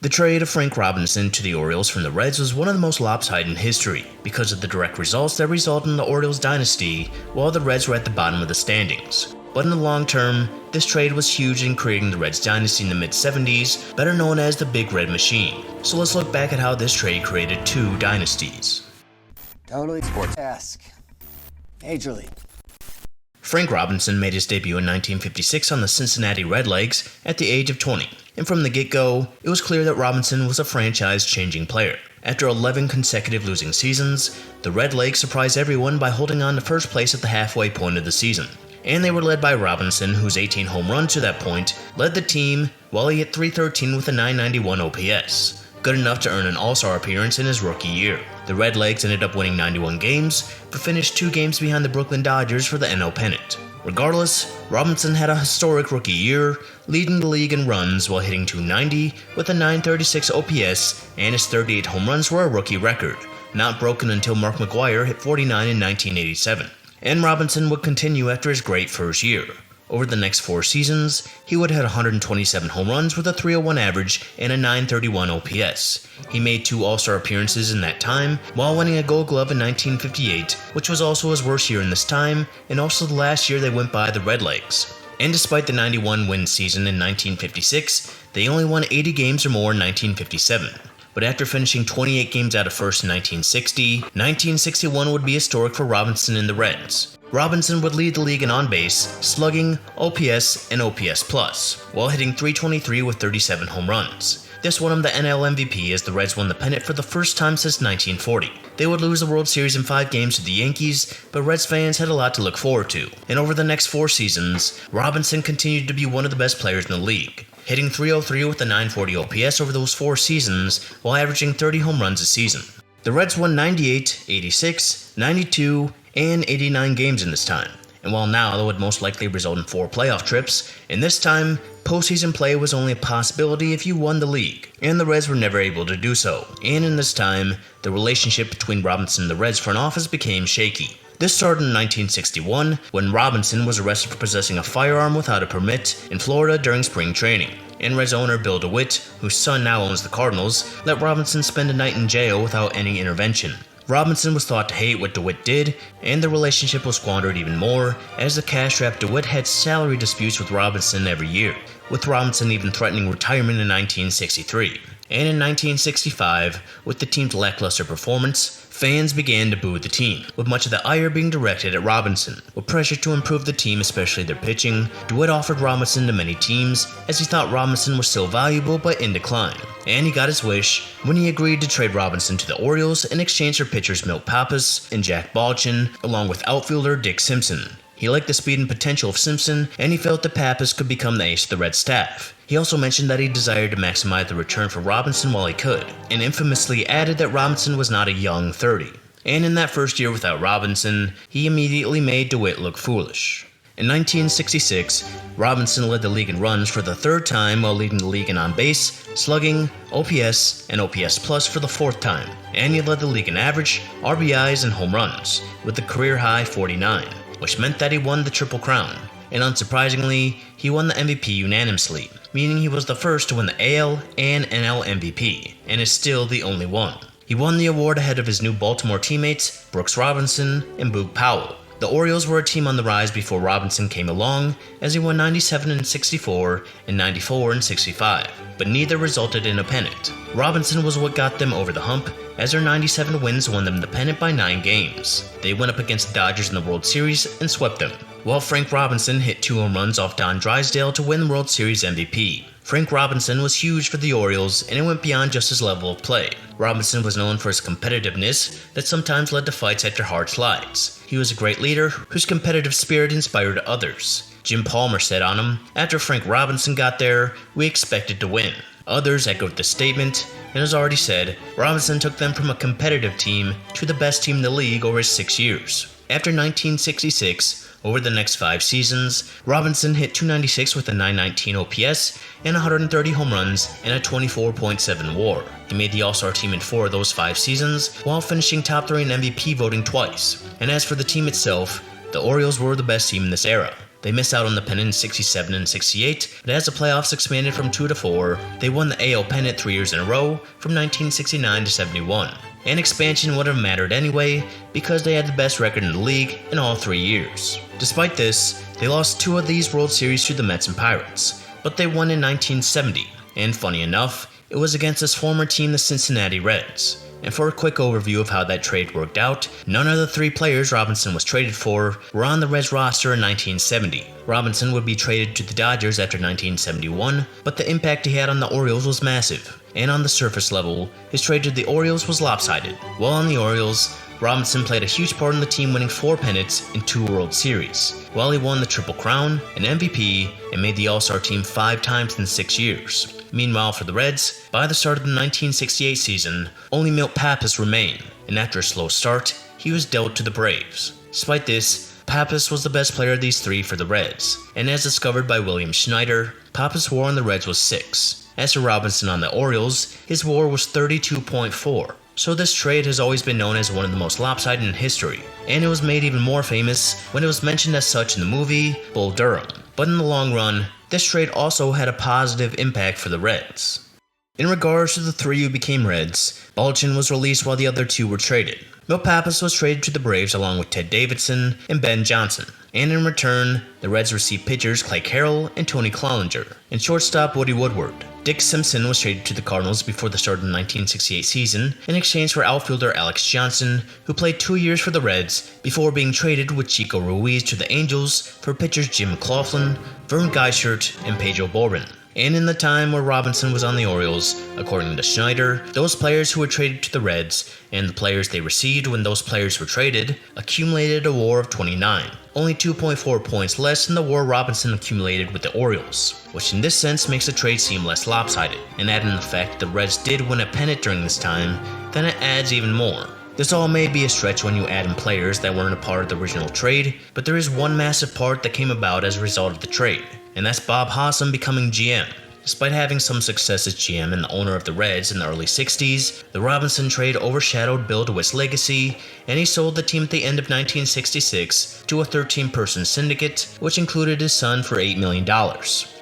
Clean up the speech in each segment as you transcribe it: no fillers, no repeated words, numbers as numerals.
The trade of Frank Robinson to the Orioles from the Reds was one of the most lopsided in history because of the direct results that resulted in the Orioles dynasty while the Reds were at the bottom of the standings. But in the long term, this trade was huge in creating the Reds dynasty in the mid-70s, better known as the Big Red Machine. So let's look back at how this trade created two dynasties. Totally sports-esque. Major League. Frank Robinson made his debut in 1956 on the Cincinnati Redlegs at the age of 20, and from the get-go, it was clear that Robinson was a franchise-changing player. After 11 consecutive losing seasons, the Redlegs surprised everyone by holding on to first place at the halfway point of the season. And they were led by Robinson, whose 18 home runs to that point led the team while he hit .313 with a .991 OPS, good enough to earn an All-Star appearance in his rookie year. The Redlegs ended up winning 91 games, but finished 2 games behind the Brooklyn Dodgers for the NL pennant. Regardless, Robinson had a historic rookie year, leading the league in runs while hitting .290 with a .936 OPS, and his 38 home runs were a rookie record, not broken until Mark McGwire hit 49 in 1987. And Robinson would continue after his great first year. Over the next 4 seasons, he would hit 127 home runs with a .301 average and a .931 OPS. He made 2 All-Star appearances in that time, while winning a Gold Glove in 1958, which was also his worst year in this time, and also the last year they went by the Redlegs. And despite the 91-win season in 1956, they only won 80 games or more in 1957. But after finishing 28 games out of first in 1960, 1961 would be historic for Robinson and the Reds. Robinson would lead the league in on-base, slugging, OPS, and OPS+, while hitting .323 with 37 home runs. This won him the NL MVP as the Reds won the pennant for the first time since 1940. They would lose the World Series in 5 games to the Yankees, but Reds fans had a lot to look forward to. And over the next 4 seasons, Robinson continued to be one of the best players in the league, hitting .303 with a .940 OPS over those 4 seasons while averaging 30 home runs a season. The Reds won 98, 86, 92, and 89 games in this time, and while now that would most likely result in 4 playoff trips, in this time, postseason play was only a possibility if you won the league, and the Reds were never able to do so, and in this time, the relationship between Robinson and the Reds front office became shaky. This started in 1961, when Robinson was arrested for possessing a firearm without a permit in Florida during spring training, and Reds owner Bill DeWitt, whose son now owns the Cardinals, let Robinson spend a night in jail without any intervention. Robinson was thought to hate what DeWitt did, and the relationship was squandered even more, as the cash-strapped DeWitt had salary disputes with Robinson every year, with Robinson even threatening retirement in 1963. And in 1965, with the team's lackluster performance, fans began to boo the team, with much of the ire being directed at Robinson. With pressure to improve the team, especially their pitching, DeWitt offered Robinson to many teams, as he thought Robinson was still valuable but in decline. And he got his wish when he agreed to trade Robinson to the Orioles in exchange for pitchers Milt Pappas and Jack Balchin, along with outfielder Dick Simpson. He liked the speed and potential of Simpson, and he felt that Pappas could become the ace of the Reds staff. He also mentioned that he desired to maximize the return for Robinson while he could, and infamously added that Robinson was not a young 30. And in that first year without Robinson, he immediately made DeWitt look foolish. In 1966, Robinson led the league in runs for the 3rd time while leading the league in on-base, slugging, OPS, and OPS+ for the 4th time, and he led the league in average, RBIs, and home runs, with a career-high 49, which meant that he won the Triple Crown. And unsurprisingly, he won the MVP unanimously, meaning he was the first to win the AL and NL MVP, and is still the only one. He won the award ahead of his new Baltimore teammates, Brooks Robinson and Boog Powell. The Orioles were a team on the rise before Robinson came along, as he won 97 and 64 and 94 and 65, but neither resulted in a pennant. Robinson was what got them over the hump, as their 97 wins won them the pennant by 9 games. They went up against the Dodgers in the World Series and swept them, while Frank Robinson hit 2 home runs off Don Drysdale to win the World Series MVP. Frank Robinson was huge for the Orioles, and it went beyond just his level of play. Robinson was known for his competitiveness that sometimes led to fights after hard slides. He was a great leader whose competitive spirit inspired others. Jim Palmer said on him, "After Frank Robinson got there, we expected to win." Others echoed the statement, and as already said, Robinson took them from a competitive team to the best team in the league over his 6 years. After 1966, over the next 5 seasons, Robinson hit .296 with a .919 OPS and 130 home runs and a 24.7 WAR. He made the All-Star team in 4 of those 5 seasons, while finishing top 3 in MVP voting twice. And as for the team itself, the Orioles were the best team in this era. They missed out on the pennant in 67 and 68, but as the playoffs expanded from 2 to 4, they won the AL pennant 3 years in a row from 1969 to 71. And expansion would have mattered anyway because they had the best record in the league in all 3 years. Despite this, they lost 2 of these World Series to the Mets and Pirates, but they won in 1970, and funny enough, it was against his former team, the Cincinnati Reds. And for a quick overview of how that trade worked out, none of the 3 players Robinson was traded for were on the Reds roster in 1970. Robinson would be traded to the Dodgers after 1971, but the impact he had on the Orioles was massive, and on the surface level, his trade to the Orioles was lopsided. While on the Orioles, Robinson played a huge part in the team winning 4 pennants in 2 World Series, while he won the Triple Crown, an MVP, and made the All-Star team 5 times in 6 years. Meanwhile, for the Reds, by the start of the 1968 season, only Milt Pappas remained, and after a slow start, he was dealt to the Braves. Despite this, Pappas was the best player of these 3 for the Reds, and as discovered by William Schneider, Pappas' WAR on the Reds was 6. As for Robinson on the Orioles, his WAR was 32.4. So this trade has always been known as one of the most lopsided in history, and it was made even more famous when it was mentioned as such in the movie Bull Durham. But in the long run, this trade also had a positive impact for the Reds. In regards to the 3 who became Reds, Balchin was released while the other 2 were traded. Milt Pappas was traded to the Braves along with Ted Davidson and Ben Johnson, and in return, the Reds received pitchers Clay Carroll and Tony Cloninger, and shortstop Woody Woodward. Dick Simpson was traded to the Cardinals before the start of the 1968 season in exchange for outfielder Alex Johnson, who played 2 years for the Reds before being traded with Chico Ruiz to the Angels for pitchers Jim McLaughlin, Vern Geishert, and Pedro Borbin. And in the time where Robinson was on the Orioles, according to Schneider, those players who were traded to the Reds and the players they received when those players were traded accumulated a WAR of 29, only 2.4 points less than the WAR Robinson accumulated with the Orioles, which in this sense makes the trade seem less lopsided, and adding the fact that the Reds did win a pennant during this time, then it adds even more. This all may be a stretch when you add in players that weren't a part of the original trade, but there is one massive part that came about as a result of the trade, and that's Bob Hawsam becoming GM. Despite having some success as GM and the owner of the Reds in the early 60s, the Robinson trade overshadowed Bill DeWitt's legacy, and he sold the team at the end of 1966 to a 13-person syndicate, which included his son for $8 million,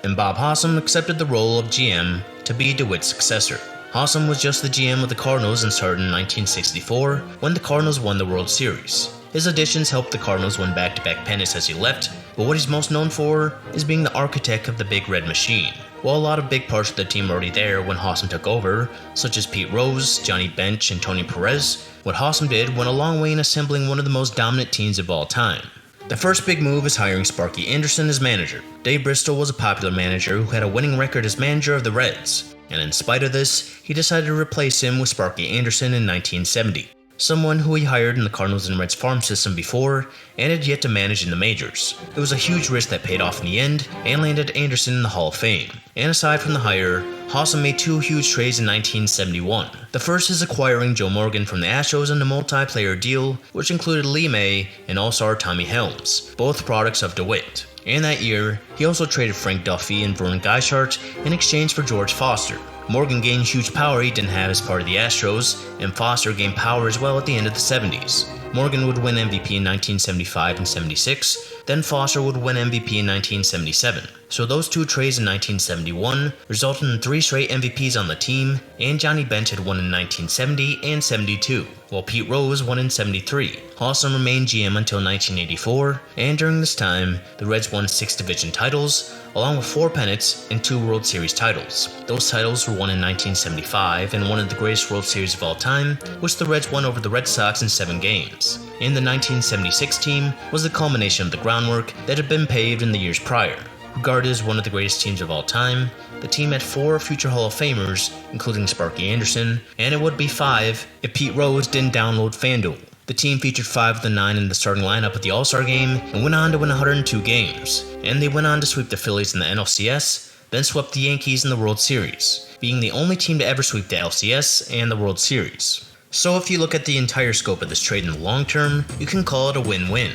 and Bob Hawsam accepted the role of GM to be DeWitt's successor. Hawsam was just the GM of the Cardinals and started in 1964 when the Cardinals won the World Series. His additions helped the Cardinals win back-to-back pennants as he left, but what he's most known for is being the architect of the Big Red Machine. While a lot of big parts of the team were already there when Hawsam took over, such as Pete Rose, Johnny Bench, and Tony Perez, what Hawsam did went a long way in assembling one of the most dominant teams of all time. The first big move is hiring Sparky Anderson as manager. Dave Bristol was a popular manager who had a winning record as manager of the Reds, and in spite of this, he decided to replace him with Sparky Anderson in 1970. Someone who he hired in the Cardinals and Reds farm system before and had yet to manage in the majors. It was a huge risk that paid off in the end and landed Anderson in the Hall of Fame. And aside from the hire, Hawsam made 2 huge trades in 1971. The first is acquiring Joe Morgan from the Astros in a multi-player deal, which included Lee May and All-Star Tommy Helms, both products of DeWitt. And that year, he also traded Frank Duffy and Vern Geishart in exchange for George Foster. Morgan gained huge power he didn't have as part of the Astros, and Foster gained power as well at the end of the 70s. Morgan would win MVP in 1975 and 76, then Foster would win MVP in 1977. So those 2 trades in 1971 resulted in 3 straight MVPs on the team, and Johnny Bench had won in 1970 and 72, while Pete Rose won in 73. Hawsam remained GM until 1984, and during this time, the Reds won 6 division titles, along with 4 pennants and 2 World Series titles. Those titles were won in 1975 and one of the greatest World Series of all time, which the Reds won over the Red Sox in 7 games. And the 1976 team was the culmination of the groundwork that had been paved in the years prior. Regarded as one of the greatest teams of all time, the team had 4 future Hall of Famers, including Sparky Anderson, and it would be 5 if Pete Rose didn't download FanDuel. The team featured 5 of the 9 in the starting lineup at the All-Star Game and went on to win 102 games. And they went on to sweep the Phillies in the NLCS, then swept the Yankees in the World Series, being the only team to ever sweep the LCS and the World Series. So if you look at the entire scope of this trade in the long term, you can call it a win-win.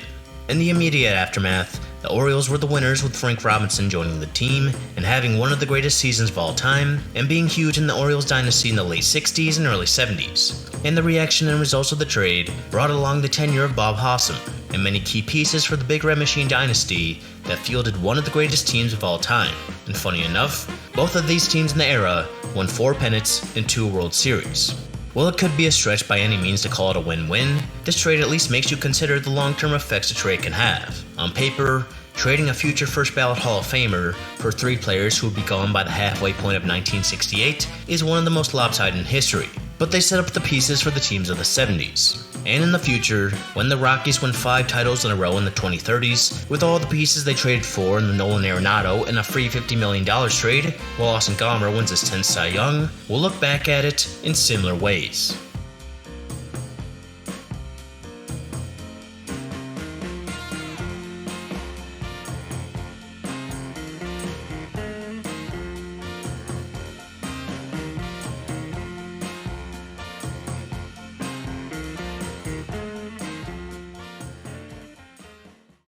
In the immediate aftermath, the Orioles were the winners with Frank Robinson joining the team and having one of the greatest seasons of all time and being huge in the Orioles dynasty in the late 60s and early 70s. And the reaction and results of the trade brought along the tenure of Bob Hawsam. and many key pieces for the Big Red Machine dynasty that fielded one of the greatest teams of all time. And funny enough, both of these teams in the era won 4 pennants and 2 World Series. While it could be a stretch by any means to call it a win-win, this trade at least makes you consider the long-term effects a trade can have. On paper, trading a future first-ballot Hall of Famer for 3 players who would be gone by the halfway point of 1968 is one of the most lopsided in history, but they set up the pieces for the teams of the 70s. And in the future, when the Rockies win 5 titles in a row in the 2030s, with all the pieces they traded for in the Nolan Arenado and a free $50 million trade, while Austin Gomber wins his 10th Cy Young, we'll look back at it in similar ways.